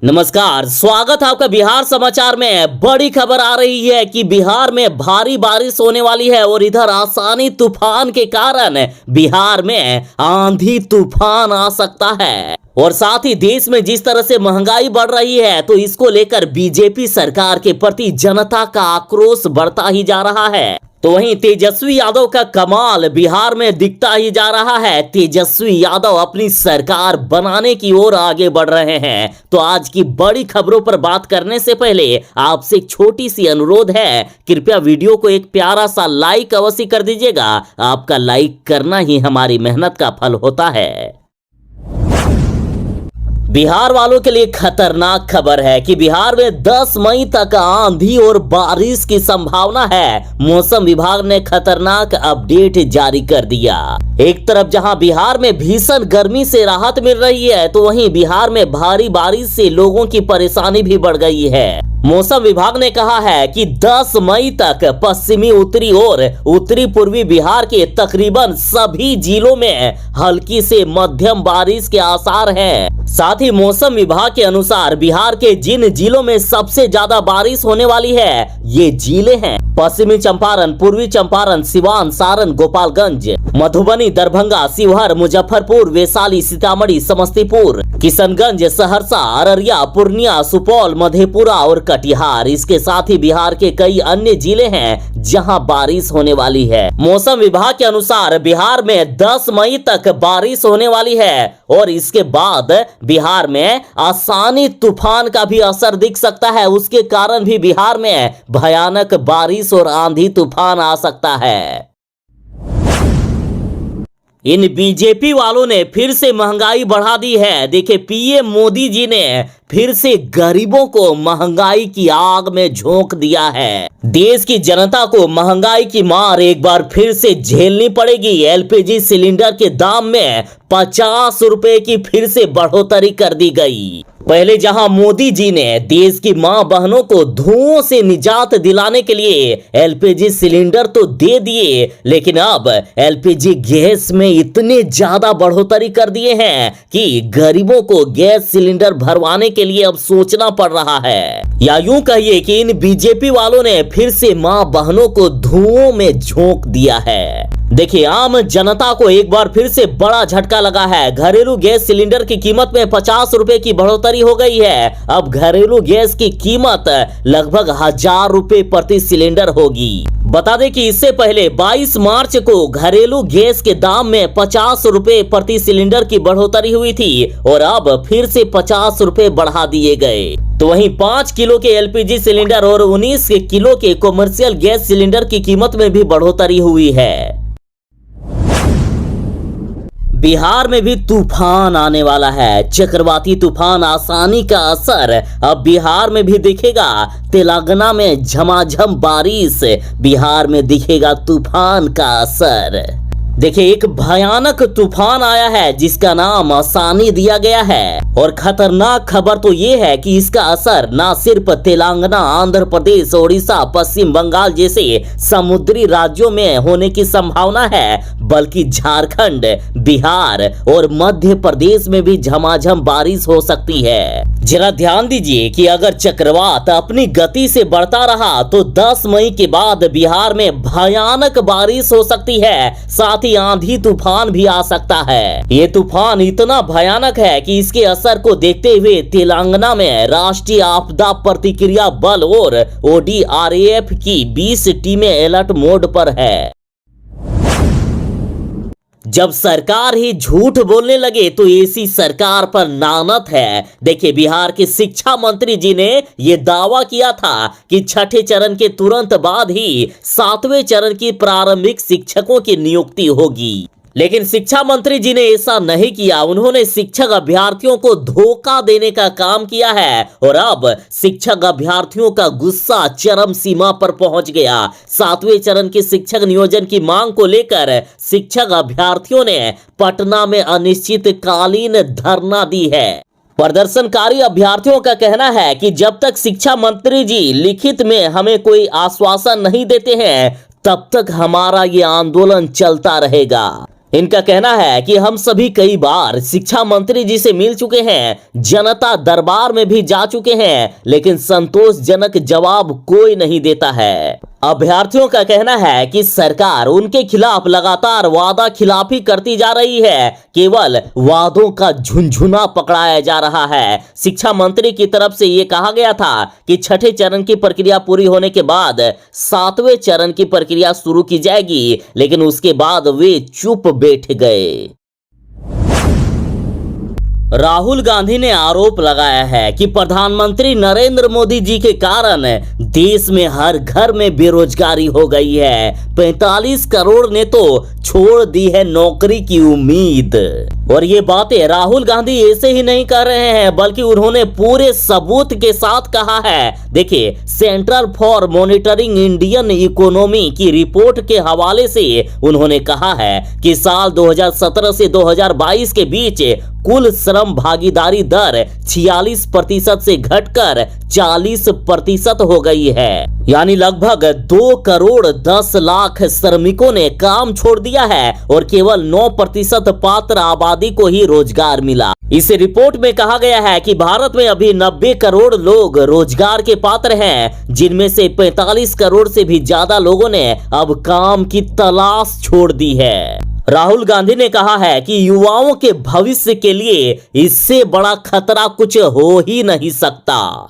नमस्कार, स्वागत है आपका बिहार समाचार में। बड़ी खबर आ रही है कि बिहार में भारी बारिश होने वाली है और इधर आसानी तूफान के कारण बिहार में आंधी तूफान आ सकता है। और साथ ही देश में जिस तरह से महंगाई बढ़ रही है तो इसको लेकर बीजेपी सरकार के प्रति जनता का आक्रोश बढ़ता ही जा रहा है। तो वहीं तेजस्वी यादव का कमाल बिहार में दिखता ही जा रहा है। तेजस्वी यादव अपनी सरकार बनाने की ओर आगे बढ़ रहे हैं। तो आज की बड़ी खबरों पर बात करने से पहले आपसे एक छोटी सी अनुरोध है, कृपया वीडियो को एक प्यारा सा लाइक अवश्य कर दीजिएगा। आपका लाइक करना ही हमारी मेहनत का फल होता है। बिहार वालों के लिए खतरनाक खबर है कि बिहार में 10 मई तक आंधी और बारिश की संभावना है। मौसम विभाग ने खतरनाक अपडेट जारी कर दिया। एक तरफ जहां बिहार में भीषण गर्मी से राहत मिल रही है तो वहीं बिहार में भारी बारिश से लोगों की परेशानी भी बढ़ गई है। मौसम विभाग ने कहा है कि 10 मई तक पश्चिमी, उत्तरी और उत्तरी पूर्वी बिहार के तकरीबन सभी जिलों में हल्की से मध्यम बारिश के आसार हैं। साथ ही मौसम विभाग के अनुसार बिहार के जिन जिलों में सबसे ज्यादा बारिश होने वाली है ये जिले हैं पश्चिमी चंपारण, पूर्वी चंपारण, सिवान, सारण, गोपालगंज, मधुबनी, दरभंगा, शिवहर, मुजफ्फरपुर, वैशाली, सीतामढ़ी, समस्तीपुर, किशनगंज, सहरसा, अररिया, पूर्णिया, सुपौल, मधेपुरा और कटिहार। इसके साथ ही बिहार के कई अन्य जिले हैं जहां बारिश होने वाली है। मौसम विभाग के अनुसार बिहार में 10 मई तक बारिश होने वाली है और इसके बाद बिहार में आसानी तूफान का भी असर दिख सकता है। उसके कारण भी बिहार में भयानक बारिश और आंधी तूफान आ सकता है। इन बीजेपी वालों ने फिर से महंगाई बढ़ा दी है। देखिए, पीएम मोदी जी ने फिर से गरीबों को महंगाई की आग में झोंक दिया है। देश की जनता को महंगाई की मार एक बार फिर से झेलनी पड़ेगी। एलपीजी सिलेंडर के दाम में 50 रुपए की फिर से बढ़ोतरी कर दी गई। पहले जहां मोदी जी ने देश की मां बहनों को धुओं से निजात दिलाने के लिए एलपीजी सिलेंडर तो दे दिए, लेकिन अब एलपीजी गैस में इतने ज्यादा बढ़ोतरी कर दिए हैं कि गरीबों को गैस सिलेंडर भरवाने के लिए अब सोचना पड़ रहा है। या यूं कहिए कि इन बीजेपी वालों ने फिर से मां बहनों को धुओं में झोंक दिया है। देखिए, आम जनता को एक बार फिर से बड़ा झटका लगा है। घरेलू गैस सिलेंडर की कीमत में 50 रुपए की बढ़ोतरी हो गई है। अब घरेलू गैस की कीमत लगभग 1000 रुपए प्रति सिलेंडर होगी। बता दें कि इससे पहले 22 मार्च को घरेलू गैस के दाम में 50 रुपए प्रति सिलेंडर की बढ़ोतरी हुई थी और अब फिर से 50 रुपए बढ़ा दिए गए। तो वहीं 5 किलो के एलपीजी सिलेंडर और 19 किलो के कॉमर्शियल गैस सिलेंडर की कीमत में भी बढ़ोतरी हुई है। बिहार में भी तूफान आने वाला है। चक्रवाती तूफान आसानी का असर अब बिहार में भी दिखेगा। तेलंगाना में झमाझम बारिश, बिहार में दिखेगा तूफान का असर। देखिए, एक भयानक तूफान आया है जिसका नाम आसानी दिया गया है और खतरनाक खबर तो ये है कि इसका असर न सिर्फ तेलंगाना, आंध्र प्रदेश, ओडिशा, पश्चिम बंगाल जैसे समुद्री राज्यों में होने की संभावना है, बल्कि झारखंड, बिहार और मध्य प्रदेश में भी झमाझम बारिश हो सकती है। जरा ध्यान दीजिए कि अगर चक्रवात अपनी गति से बढ़ता रहा तो 10 मई के बाद बिहार में भयानक बारिश हो सकती है। साथ ही आंधी तूफान भी आ सकता है। ये तूफान इतना भयानक है कि इसके असर को देखते हुए तेलंगाना में राष्ट्रीय आपदा प्रतिक्रिया बल और ओडीआरएफ की 20 टीमें अलर्ट मोड पर है। जब सरकार ही झूठ बोलने लगे तो ऐसी सरकार पर लानत है। देखिए, बिहार के शिक्षा मंत्री जी ने यह दावा किया था कि छठे चरण के तुरंत बाद ही 7वें चरण की प्रारंभिक शिक्षकों की नियुक्ति होगी, लेकिन शिक्षा मंत्री जी ने ऐसा नहीं किया। उन्होंने शिक्षक अभ्यर्थियों को धोखा देने का काम किया है और अब शिक्षक अभ्यर्थियों का गुस्सा चरम सीमा पर पहुंच गया। 7वें चरण के शिक्षक नियोजन की मांग को लेकर शिक्षक अभ्यर्थियों ने पटना में अनिश्चितकालीन धरना दी है। प्रदर्शनकारी अभ्यर्थियों का कहना है कि जब तक शिक्षा मंत्री जी लिखित में हमें कोई आश्वासन नहीं देते हैं तब तक हमारा ये आंदोलन चलता रहेगा। इनका कहना है कि हम सभी कई बार शिक्षा मंत्री जी से मिल चुके हैं, जनता दरबार में भी जा चुके हैं, लेकिन संतोषजनक जवाब कोई नहीं देता है। अभ्यर्थियों का कहना है कि सरकार उनके खिलाफ लगातार वादा खिलाफी करती जा रही है, केवल वादों का झुनझुना पकड़ाया जा रहा है। शिक्षा मंत्री की तरफ से यह कहा गया था कि छठे चरण की प्रक्रिया पूरी होने के बाद 7वें चरण की प्रक्रिया शुरू की जाएगी, लेकिन उसके बाद वे चुप बैठ गए। राहुल गांधी ने आरोप लगाया है कि प्रधानमंत्री नरेंद्र मोदी जी के कारण देश में हर घर में बेरोजगारी हो गई है। 45 करोड़ ने तो छोड़ दी है नौकरी की उम्मीद। और ये बातें राहुल गांधी ऐसे ही नहीं कर रहे हैं, बल्कि उन्होंने पूरे सबूत के साथ कहा है। देखिए, centre for monitoring Indian economy की रिपोर्ट के हवाले से उन्होंने कहा है कि साल 2017 से 2022 के बीच कुल श्रम भागीदारी दर 46% से घटकर 40% हो गई है। यानी लगभग 2 करोड़ 10 लाख श्रमिकों ने काम छोड़ दिया है और केवल 9% पात्र आबादी को ही रोजगार मिला। इस रिपोर्ट में कहा गया है कि भारत में अभी 90 करोड़ लोग रोजगार के पात्र हैं, जिनमें से 45 करोड़ से भी ज्यादा लोगों ने अब काम की तलाश छोड़ दी है। राहुल गांधी ने कहा है कि युवाओं के भविष्य के लिए इससे बड़ा खतरा कुछ हो ही नहीं सकता।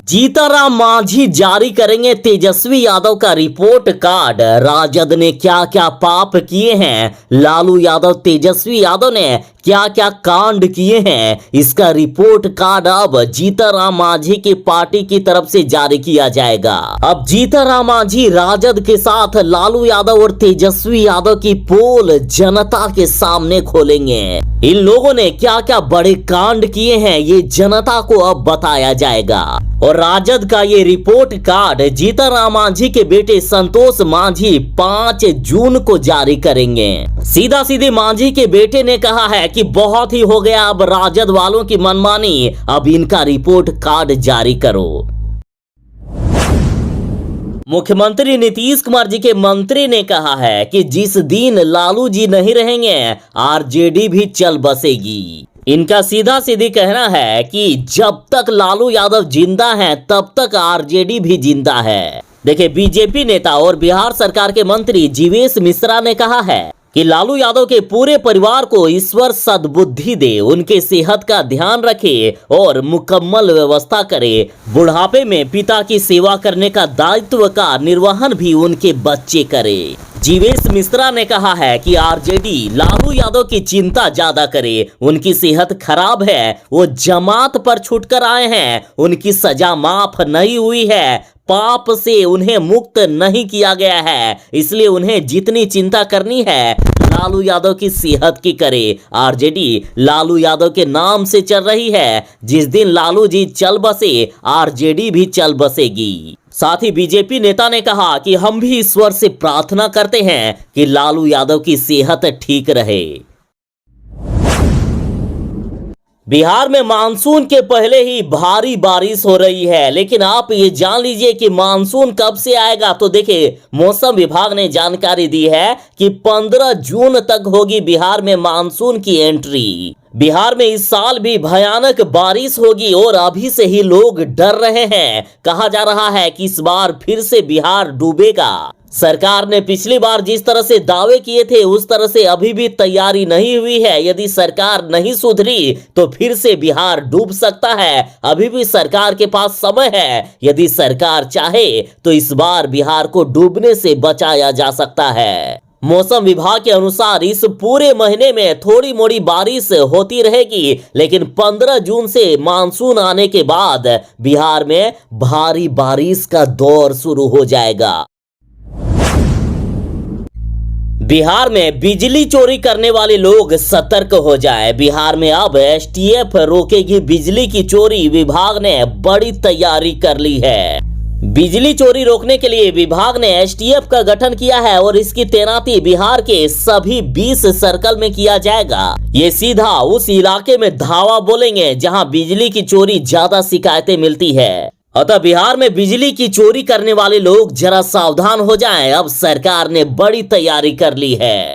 जीतनराम मांझी जारी करेंगे तेजस्वी यादव का रिपोर्ट कार्ड। राजद ने क्या क्या पाप किए हैं, लालू यादव तेजस्वी यादव ने क्या क्या कांड किए हैं, इसका रिपोर्ट कार्ड अब जीतनराम मांझी की पार्टी की तरफ से जारी किया जाएगा। अब जीतनराम मांझी राजद के साथ लालू यादव और तेजस्वी यादव की पोल जनता के सामने खोलेंगे। इन लोगों ने क्या क्या बड़े कांड किए हैं, ये जनता को अब बताया जाएगा। और राजद का ये रिपोर्ट कार्ड जीतनराम मांझी के बेटे संतोष मांझी 5 जून को जारी करेंगे। सीधा सीधे मांझी के बेटे ने कहा है कि बहुत ही हो गया, अब राजद वालों की मनमानी, अब इनका रिपोर्ट कार्ड जारी करो। मुख्यमंत्री नीतीश कुमार जी के मंत्री ने कहा है कि जिस दिन लालू जी नहीं रहेंगे, आरजेडी भी चल बसेगी। इनका सीधा सीधी कहना है कि जब तक लालू यादव जिंदा हैं, तब तक आरजेडी भी जिंदा है। देखिए, बीजेपी नेता और बिहार सरकार के मंत्री जीवेश मिश्रा ने कहा है कि लालू यादव के पूरे परिवार को ईश्वर सद्बुद्धि दे, उनके सेहत का ध्यान रखे और मुकम्मल व्यवस्था करे। बुढ़ापे में पिता की सेवा करने का दायित्व का निर्वहन भी उनके बच्चे करे। जीवेश मिश्रा ने कहा है कि आरजेडी लालू यादव की चिंता ज्यादा करे, उनकी सेहत खराब है, वो जमात पर छूटकर आए हैं, उनकी सजा माफ नहीं हुई है, पाप से उन्हें मुक्त नहीं किया गया है, इसलिए उन्हें जितनी चिंता करनी है लालू यादव की सेहत की करे। आरजेडी लालू यादव के नाम से चल रही है, जिस दिन लालू जी चल बसे, आरजेडी भी चल बसेगी। साथ ही बीजेपी नेता ने कहा कि हम भी ईश्वर से प्रार्थना करते हैं कि लालू यादव की सेहत ठीक रहे। बिहार में मानसून के पहले ही भारी बारिश हो रही है, लेकिन आप ये जान लीजिए कि मानसून कब से आएगा। तो देखिए, मौसम विभाग ने जानकारी दी है कि 15 जून तक होगी बिहार में मानसून की एंट्री। बिहार में इस साल भी भयानक बारिश होगी और अभी से ही लोग डर रहे हैं। कहा जा रहा है कि इस बार फिर से बिहार डूबेगा। सरकार ने पिछली बार जिस तरह से दावे किए थे, उस तरह से अभी भी तैयारी नहीं हुई है। यदि सरकार नहीं सुधरी तो फिर से बिहार डूब सकता है। अभी भी सरकार के पास समय है, यदि सरकार चाहे तो इस बार बिहार को डूबने से बचाया जा सकता है। मौसम विभाग के अनुसार इस पूरे महीने में थोड़ी मोड़ी बारिश होती रहेगी, लेकिन 15 जून से मानसून आने के बाद बिहार में भारी बारिश का दौर शुरू हो जाएगा। बिहार में बिजली चोरी करने वाले लोग सतर्क हो जाए। बिहार में अब एसटीएफ रोकेगी बिजली की चोरी। विभाग ने बड़ी तैयारी कर ली है। बिजली चोरी रोकने के लिए विभाग ने एसटीएफ का गठन किया है और इसकी तैनाती बिहार के सभी 20 सर्कल में किया जाएगा। ये सीधा उस इलाके में धावा बोलेंगे जहां बिजली की चोरी ज्यादा शिकायतें मिलती है। अतः बिहार में बिजली की चोरी करने वाले लोग जरा सावधान हो जाएं। अब सरकार ने बड़ी तैयारी कर ली है।